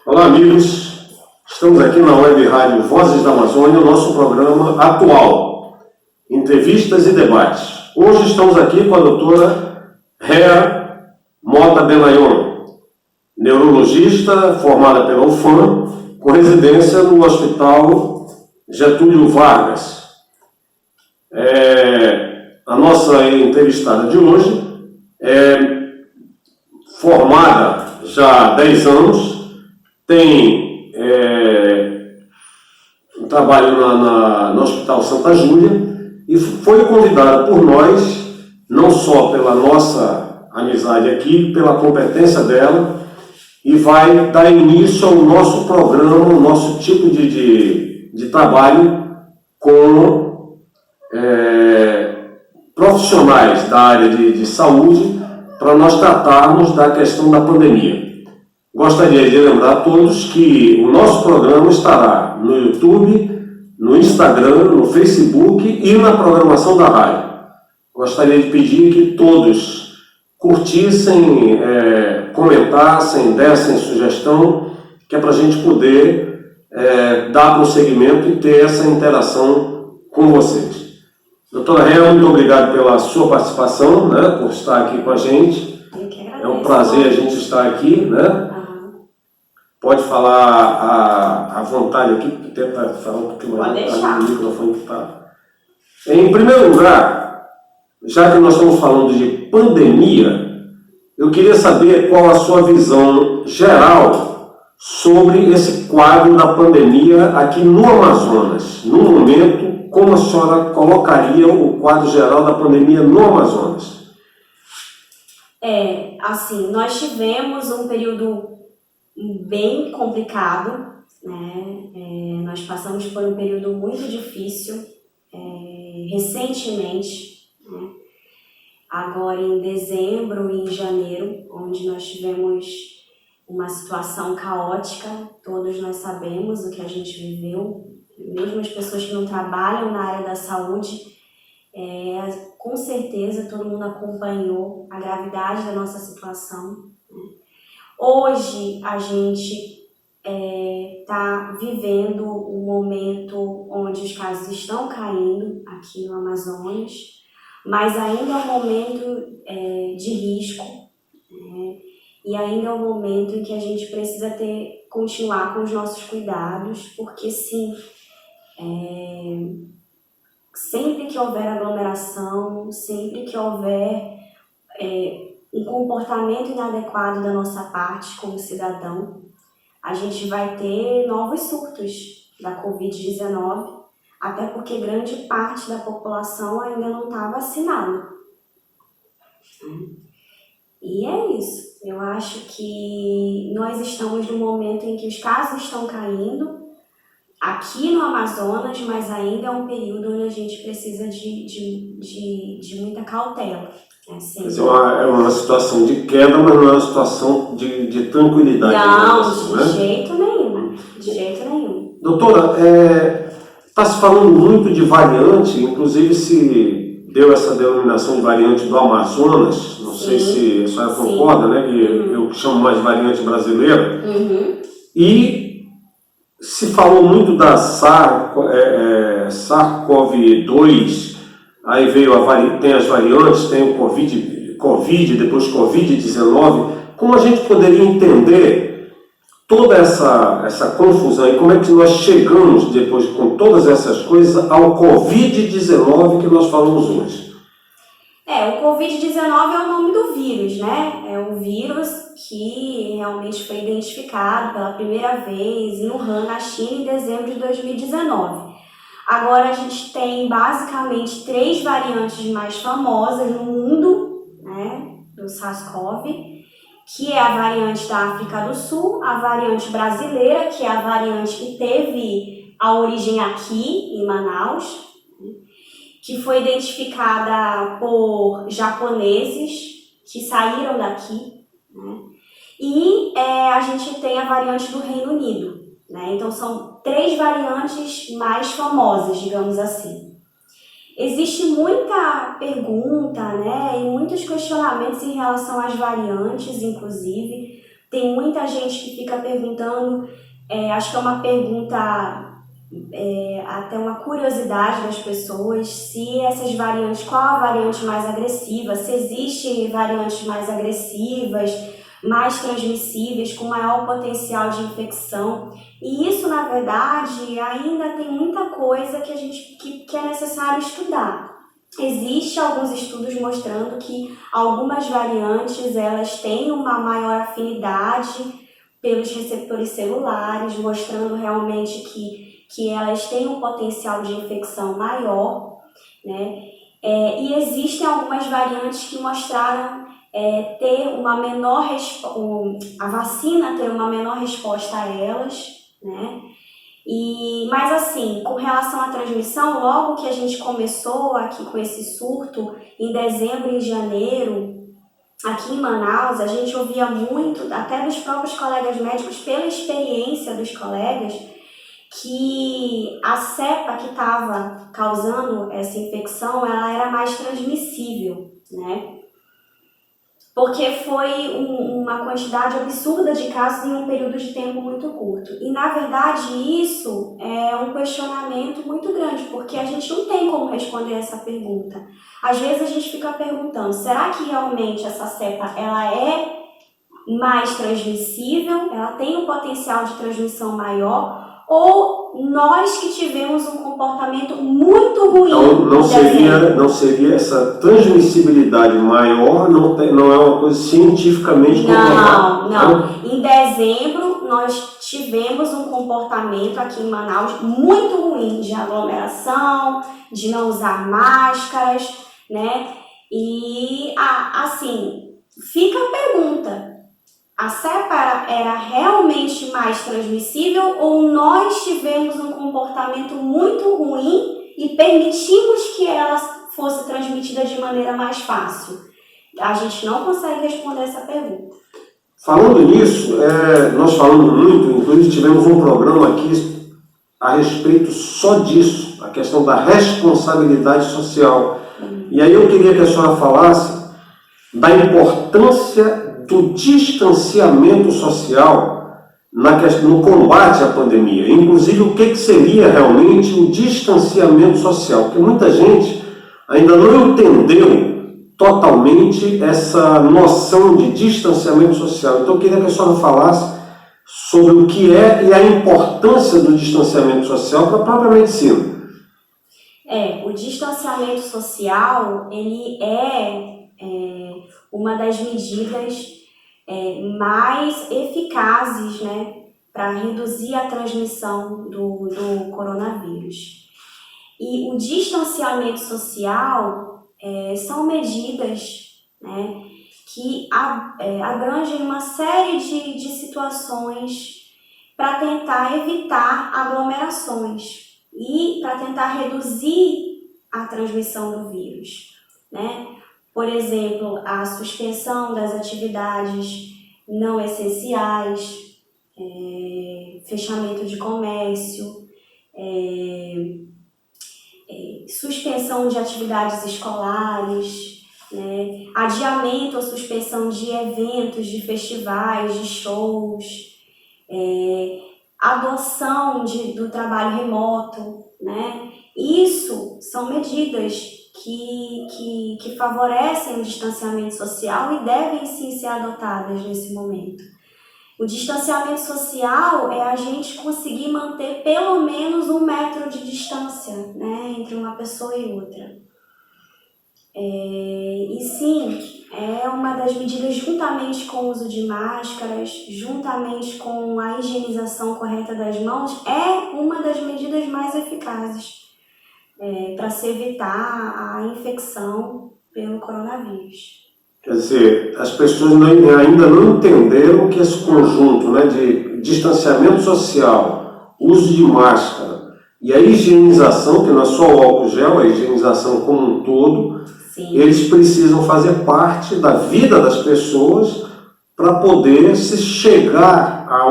Olá, amigos. Estamos aqui na Web Rádio Vozes da Amazônia, o nosso programa atual, entrevistas e debates. Hoje estamos aqui com a doutora Rea Mota Benayon, neurologista formada pela UFAM, com residência no Hospital Getúlio Vargas. A nossa entrevistada de hoje é formada já há 10 anos, tem um trabalho no Hospital Santa Júlia e foi convidada por nós, não só pela nossa amizade aqui, pela competência dela, e vai dar início ao nosso programa, o nosso tipo de trabalho com profissionais da área de saúde para nós tratarmos da questão da pandemia. Gostaria de lembrar a todos que o nosso programa estará no YouTube, no Instagram, no Facebook e na programação da rádio. Gostaria de pedir que todos curtissem, comentassem, dessem sugestão, que é para a gente poder dar prosseguimento e ter essa interação com vocês. Doutora Rea, muito obrigado pela sua participação, né, por estar aqui com a gente. Eu que agradeço. É um prazer a gente estar aqui, né? Pode falar à vontade aqui, tenta falar um pouquinho mais. Pode deixar. No microfone que está. Em primeiro lugar, já que nós estamos falando de pandemia, eu queria saber qual a sua visão geral sobre esse quadro da pandemia aqui no Amazonas. No momento, como a senhora colocaria o quadro geral da pandemia no Amazonas? Assim, nós tivemos um período bem complicado, né? Nós passamos por um período muito difícil recentemente, né? Agora em dezembro e em janeiro, onde nós tivemos uma situação caótica, todos nós sabemos o que a gente viveu, mesmo as pessoas que não trabalham na área da saúde, com certeza todo mundo acompanhou a gravidade da nossa situação, né? Hoje a gente está vivendo um momento onde os casos estão caindo aqui no Amazonas, mas ainda é um momento de risco, né? E ainda é um momento em que a gente precisa continuar com os nossos cuidados, porque sim, sempre que houver aglomeração, sempre que houver um comportamento inadequado da nossa parte como cidadão, a gente vai ter novos surtos da Covid-19, até porque grande parte da população ainda não está vacinada. E é isso. Eu acho que nós estamos num momento em que os casos estão caindo aqui no Amazonas, mas ainda é um período onde a gente precisa de muita cautela. Mas é uma situação de queda, mas não é uma situação de tranquilidade. Não, de jeito nenhum. De jeito nenhum. Doutora, está se falando muito de variante, inclusive se deu essa denominação de variante do Amazonas, não sei se a senhora concorda, né? Que eu chamo mais de variante brasileira. E se falou muito da SARS-CoV-2, aí tem as variantes, tem o Covid, depois Covid-19. Como a gente poderia entender toda essa confusão e como é que nós chegamos, depois com todas essas coisas, ao Covid-19 que nós falamos hoje? O Covid-19 é o nome do vírus, né? É um vírus que realmente foi identificado pela primeira vez em Wuhan, na China, em dezembro de 2019. Agora a gente tem basicamente 3 variantes mais famosas no mundo, né, do SARS-CoV, que é a variante da África do Sul, a variante brasileira, que é a variante que teve a origem aqui em Manaus, que foi identificada por japoneses que saíram daqui, né? E a gente tem a variante do Reino Unido, né? Então são 3 variantes mais famosas, digamos assim. Existe muita pergunta, né, e muitos questionamentos em relação às variantes, inclusive, Tem muita gente que fica perguntando, acho que é uma pergunta, até uma curiosidade das pessoas, se essas variantes, qual a variante mais agressiva, se existem variantes mais agressivas, mais transmissíveis, com maior potencial de infecção. E isso, na verdade, ainda tem muita coisa que é necessário estudar. Existem alguns estudos mostrando que algumas variantes elas têm uma maior afinidade pelos receptores celulares, mostrando realmente que elas têm um potencial de infecção maior, né? E existem algumas variantes que mostraram ter uma menor a vacina ter uma menor resposta a elas, né? Mas assim, com relação à transmissão, logo que a gente começou aqui com esse surto, em dezembro e janeiro, aqui em Manaus, a gente ouvia muito, até dos próprios colegas médicos, pela experiência dos colegas, que a cepa que estava causando essa infecção, ela era mais transmissível, né? Porque foi uma quantidade absurda de casos em um período de tempo muito curto. E, na verdade, isso é um questionamento muito grande, porque a gente não tem como responder essa pergunta. Às vezes a gente fica perguntando, será que realmente essa cepa ela é mais transmissível, ela tem um potencial de transmissão maior, ou nós que tivemos um comportamento muito ruim? Então, não seria essa transmissibilidade maior, não é uma coisa cientificamente comprovada? Não. Em dezembro, nós tivemos um comportamento aqui em Manaus muito ruim, de aglomeração, de não usar máscaras, né? E, assim, fica a pergunta. A cepa era realmente mais transmissível ou nós tivemos um comportamento muito ruim e permitimos que ela fosse transmitida de maneira mais fácil? A gente não consegue responder essa pergunta. Falando nisso, nós falamos muito, inclusive tivemos um programa aqui a respeito só disso, a questão da responsabilidade social. E aí eu queria que a senhora falasse da importância do distanciamento social no combate à pandemia. Inclusive, o que seria realmente o distanciamento social? Porque muita gente ainda não entendeu totalmente essa noção de distanciamento social. Então, eu queria que a senhora falasse sobre o que é e a importância do distanciamento social para a própria medicina. O distanciamento social, ele é uma das medidas mais eficazes, né, para reduzir a transmissão do coronavírus. E o distanciamento social são medidas, né, que abrangem uma série de situações para tentar evitar aglomerações e para tentar reduzir a transmissão do vírus, né? Por exemplo, a suspensão das atividades não essenciais, fechamento de comércio, suspensão de atividades escolares, né? Adiamento ou suspensão de eventos, de festivais, de shows, adoção do trabalho remoto, né? Isso são medidas que favorecem o distanciamento social e devem sim ser adotadas nesse momento. O distanciamento social é a gente conseguir manter pelo menos 1 metro de distância, né, entre uma pessoa e outra. E sim, é uma das medidas, juntamente com o uso de máscaras, juntamente com a higienização correta das mãos, é uma das medidas mais eficazes para se evitar a infecção pelo coronavírus. Quer dizer, as pessoas ainda não entenderam que esse conjunto, né, de distanciamento social, uso de máscara e a higienização, que não é só o álcool gel, a higienização como um todo, sim, eles precisam fazer parte da vida das pessoas para poder se chegar a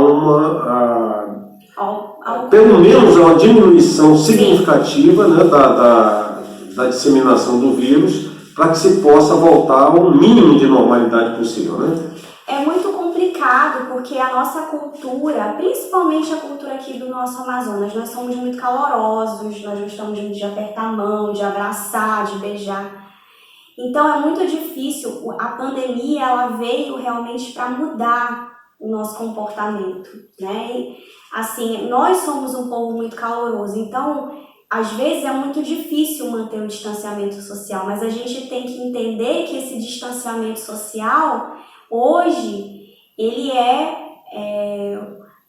pelo menos a uma diminuição significativa, né, da disseminação do vírus, para que se possa voltar ao mínimo de normalidade possível, né? É muito complicado complicado porque a nossa cultura, principalmente a cultura aqui do nosso Amazonas, nós somos muito calorosos, nós gostamos muito de apertar a mão, de abraçar, de beijar. Então é muito difícil, a pandemia ela veio realmente para mudar o nosso comportamento, né? E, assim, nós somos um povo muito caloroso, então às vezes é muito difícil manter o distanciamento social, mas a gente tem que entender que esse distanciamento social, hoje, ele é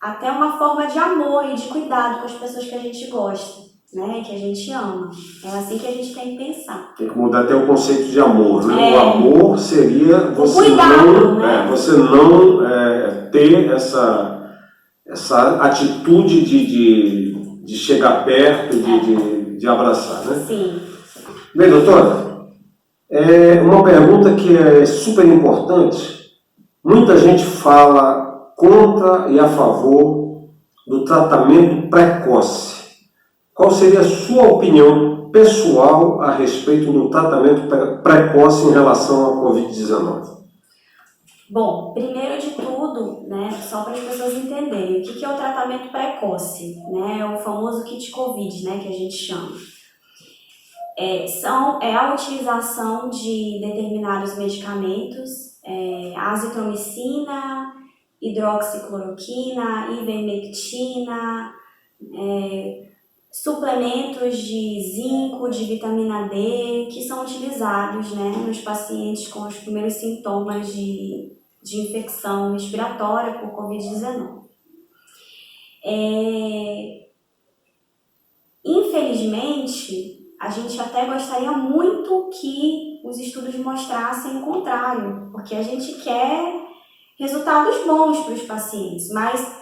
até uma forma de amor e de cuidado com as pessoas que a gente gosta, né? Que a gente ama. É assim que a gente tem que pensar. Tem que mudar até o conceito de amor, né? É. O amor seria você cuidado, não, né? você não ter essa atitude de chegar perto, de abraçar, né? Sim. Bem, doutora, uma pergunta que é super importante. Muita gente fala contra e a favor do tratamento precoce. Qual seria a sua opinião pessoal a respeito do tratamento precoce em relação à Covid-19? Bom, primeiro de tudo, né, só para as pessoas entenderem, o que é o tratamento precoce, né, o famoso kit Covid, né, que a gente chama. É a utilização de determinados medicamentos, azitromicina, hidroxicloroquina, ivermectina, suplementos de zinco, de vitamina D, que são utilizados, né, nos pacientes com os primeiros sintomas de infecção respiratória por Covid-19. Infelizmente, a gente até gostaria muito que os estudos mostrassem o contrário, porque a gente quer resultados bons para os pacientes, mas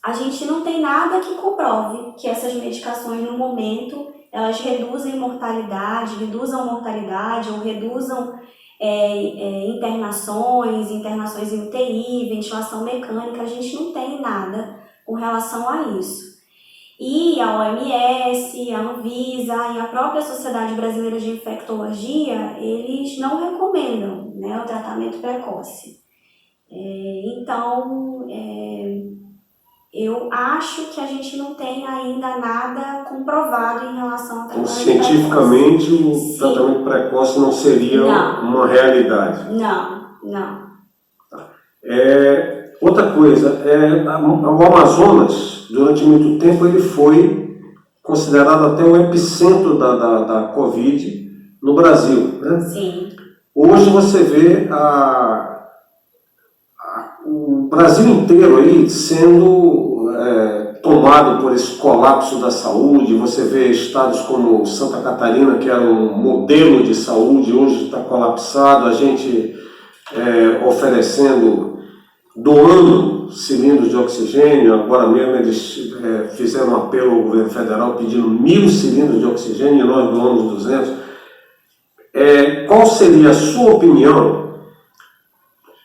a gente não tem nada que comprove que essas medicações, no momento, elas reduzam mortalidade ou reduzam internações em UTI, ventilação mecânica. A gente não tem nada com relação a isso. E a OMS, a Anvisa e a própria Sociedade Brasileira de Infectologia, eles não recomendam, né, o tratamento precoce. Então, eu acho que a gente não tem ainda nada comprovado em relação ao tratamento precoce. Cientificamente, o tratamento precoce não seria uma realidade? Não. Outra coisa, o Amazonas, durante muito tempo, ele foi considerado até o epicentro da Covid no Brasil, né? Sim. Hoje você vê o Brasil inteiro aí sendo tomado por esse colapso da saúde. Você vê estados como Santa Catarina, que era um modelo de saúde, hoje está colapsado, a gente doando cilindros de oxigênio. Agora mesmo eles fizeram um apelo ao governo federal pedindo 1.000 cilindros de oxigênio e nós doamos 200. Qual seria a sua opinião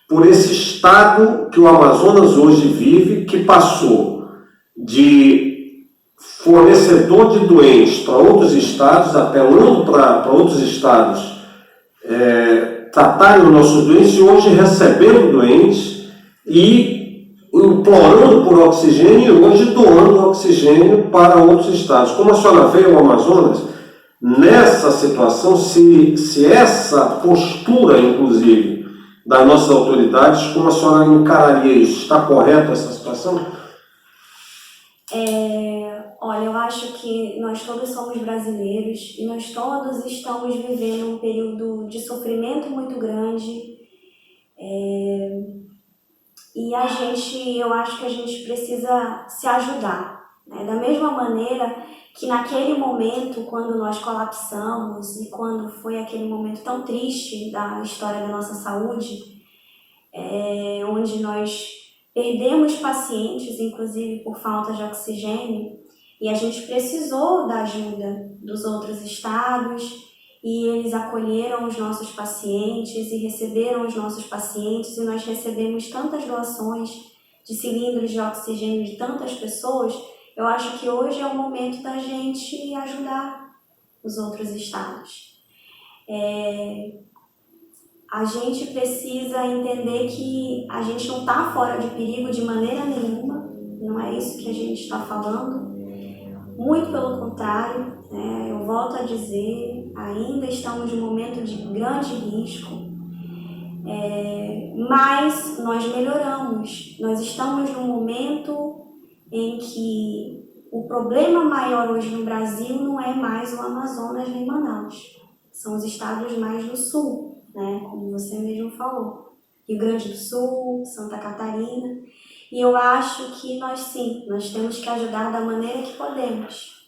por esse estado que o Amazonas hoje vive, que passou de fornecedor de doentes para outros estados, apelando para outros estados tratarem os nossos doentes, e hoje recebendo doentes e implorando por oxigênio, e hoje doando oxigênio para outros estados? Como a senhora vê o Amazonas nessa situação, se essa postura, inclusive, das nossas autoridades, como a senhora encararia isso? Está correta essa situação? Olha, eu acho que nós todos somos brasileiros e nós todos estamos vivendo um período de sofrimento muito grande. E eu acho que a gente precisa se ajudar, né? Da mesma maneira que naquele momento, quando nós colapsamos e quando foi aquele momento tão triste da história da nossa saúde, onde nós perdemos pacientes, inclusive por falta de oxigênio, e a gente precisou da ajuda dos outros estados, e eles acolheram os nossos pacientes e receberam os nossos pacientes, e nós recebemos tantas doações de cilindros de oxigênio de tantas pessoas. Eu acho que hoje é o momento da gente ajudar os outros estados. a gente precisa entender que a gente não está fora de perigo de maneira nenhuma, não é isso que a gente está falando, muito pelo contrário, né? Eu volto a dizer, ainda estamos num momento de grande risco, mas nós melhoramos, nós estamos num momento em que o problema maior hoje no Brasil não é mais o Amazonas nem Manaus, são os estados mais do sul, né? Como você mesmo falou, Rio Grande do Sul, Santa Catarina, e eu acho que nós temos que ajudar da maneira que podemos,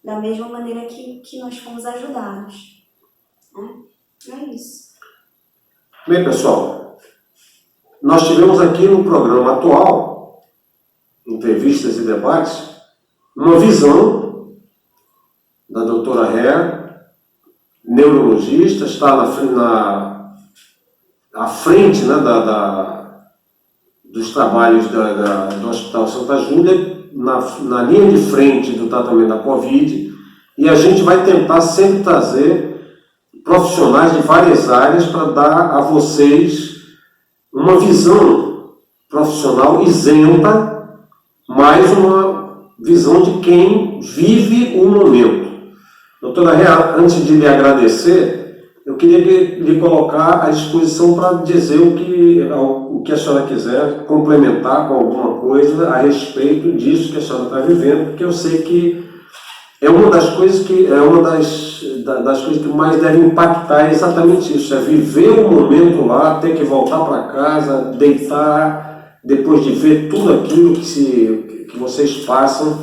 da mesma maneira que nós fomos ajudados, né? É isso. Bem, pessoal, nós tivemos aqui no programa atual, entrevistas e debates, uma visão da doutora Ré, neurologista, está à frente, né, dos trabalhos do Hospital Santa Júlia, na linha de frente do tratamento da Covid, e a gente vai tentar sempre trazer profissionais de várias áreas para dar a vocês uma visão profissional isenta, mas uma visão de quem vive o momento. Doutora Rea, antes de lhe agradecer, eu queria lhe colocar à disposição para dizer o que a senhora quiser, complementar com alguma coisa a respeito disso que a senhora está vivendo, porque eu sei que é uma das coisas das coisas que mais deve impactar, é exatamente isso, é viver o momento lá, ter que voltar para casa, deitar, depois de ver tudo aquilo que vocês passam,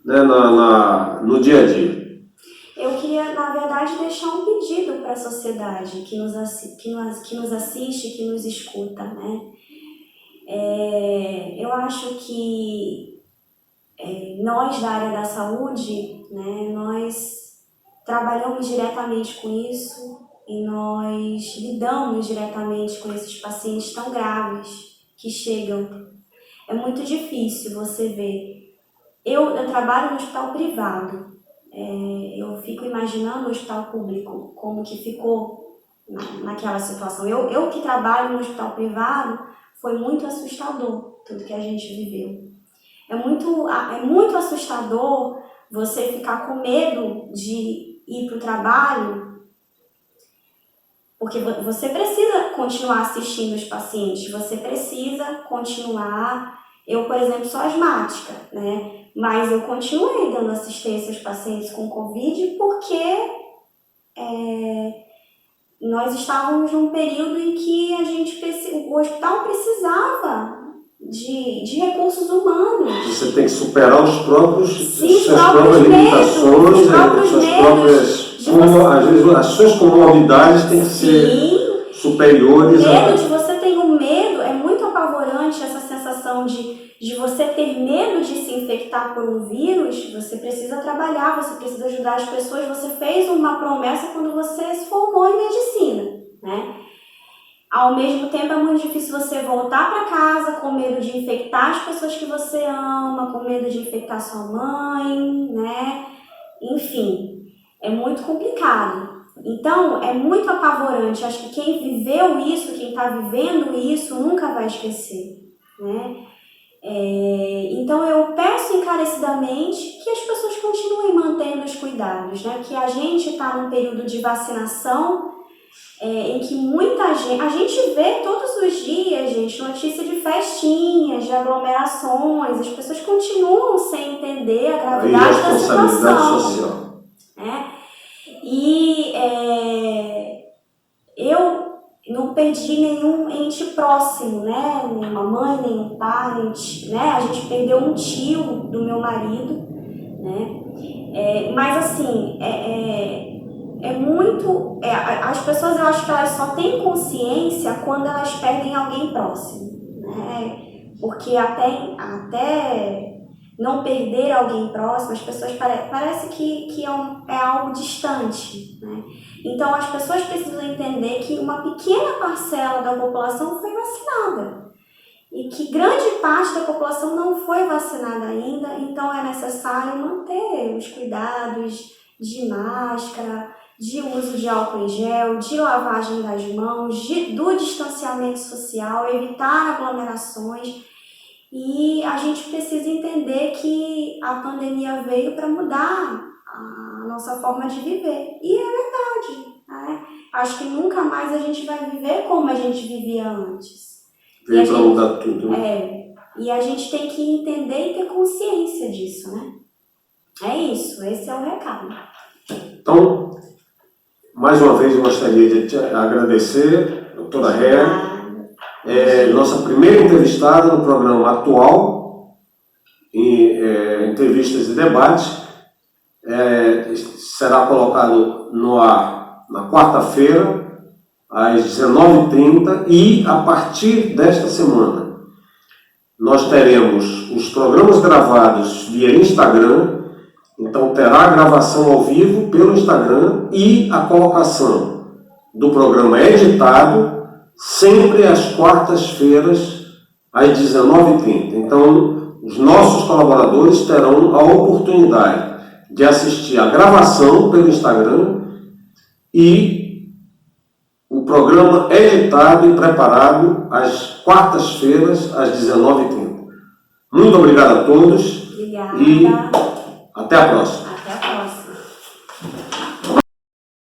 né, no dia a dia. Eu queria, na verdade, deixar um pedido para a sociedade que nos assiste, que nos escuta, né? Eu acho que nós da área da saúde, né, nós trabalhamos diretamente com isso e nós lidamos diretamente com esses pacientes tão graves que chegam. É muito difícil você ver. Eu trabalho no hospital privado. Eu fico imaginando o hospital público, como que ficou naquela situação. Eu que trabalho no hospital privado, foi muito assustador tudo que a gente viveu. É muito assustador você ficar com medo de ir para o trabalho, porque você precisa continuar assistindo os pacientes, você precisa continuar. Eu, por exemplo, sou asmática, né? Mas eu continuei dando assistência aos pacientes com Covid porque nós estávamos num período em que o hospital precisava de recursos humanos. Você tem que superar suas próprias limitações, às vezes as suas comorbidades têm que ser superiores. O medo de você ter um medo é muito apavorante, essa sensação de você ter medo de se infectar por um vírus. Você precisa trabalhar, você precisa ajudar as pessoas. Você fez uma promessa quando você se formou em medicina, né? Ao mesmo tempo é muito difícil você voltar para casa com medo de infectar as pessoas que você ama, com medo de infectar sua mãe, né? Enfim, é muito complicado. Então, é muito apavorante. Acho que quem viveu isso, quem está vivendo isso, nunca vai esquecer, né? Então, eu peço encarecidamente que as pessoas continuem mantendo os cuidados, né? Que a gente está num período de vacinação, em que muita gente... A gente vê todos os dias, gente, notícia de festinhas, de aglomerações. As pessoas continuam sem entender a gravidade da situação. Social. E eu não perdi nenhum ente próximo, né? Nenhuma mãe, nenhum parente, né? A gente perdeu um tio do meu marido, né? Mas assim, as pessoas, eu acho que elas só têm consciência quando elas perdem alguém próximo, né? Porque até não perder alguém próximo, as pessoas parece que é algo distante, né? Então as pessoas precisam entender que uma pequena parcela da população foi vacinada e que grande parte da população não foi vacinada ainda. Então é necessário manter os cuidados de máscara, de uso de álcool em gel, de lavagem das mãos, do distanciamento social, evitar aglomerações. E a gente precisa entender que a pandemia veio para mudar a nossa forma de viver. E é verdade, né? Acho que nunca mais a gente vai viver como a gente vivia antes. Veio para mudar tudo, né? E a gente tem que entender e ter consciência disso, né? É isso, esse é o recado. Então, mais uma vez eu gostaria de te agradecer, doutora Ré, nossa primeira entrevistada no programa atual, em entrevistas e debates, será colocado no ar na quarta-feira, às 19h30, e a partir desta semana nós teremos os programas gravados via Instagram. Então terá a gravação ao vivo pelo Instagram e a colocação do programa editado sempre às quartas-feiras às 19h30. Então os nossos colaboradores terão a oportunidade de assistir a gravação pelo Instagram e o programa editado e preparado às quartas-feiras às 19h30. Muito obrigado a todos. Obrigada. E até a próxima.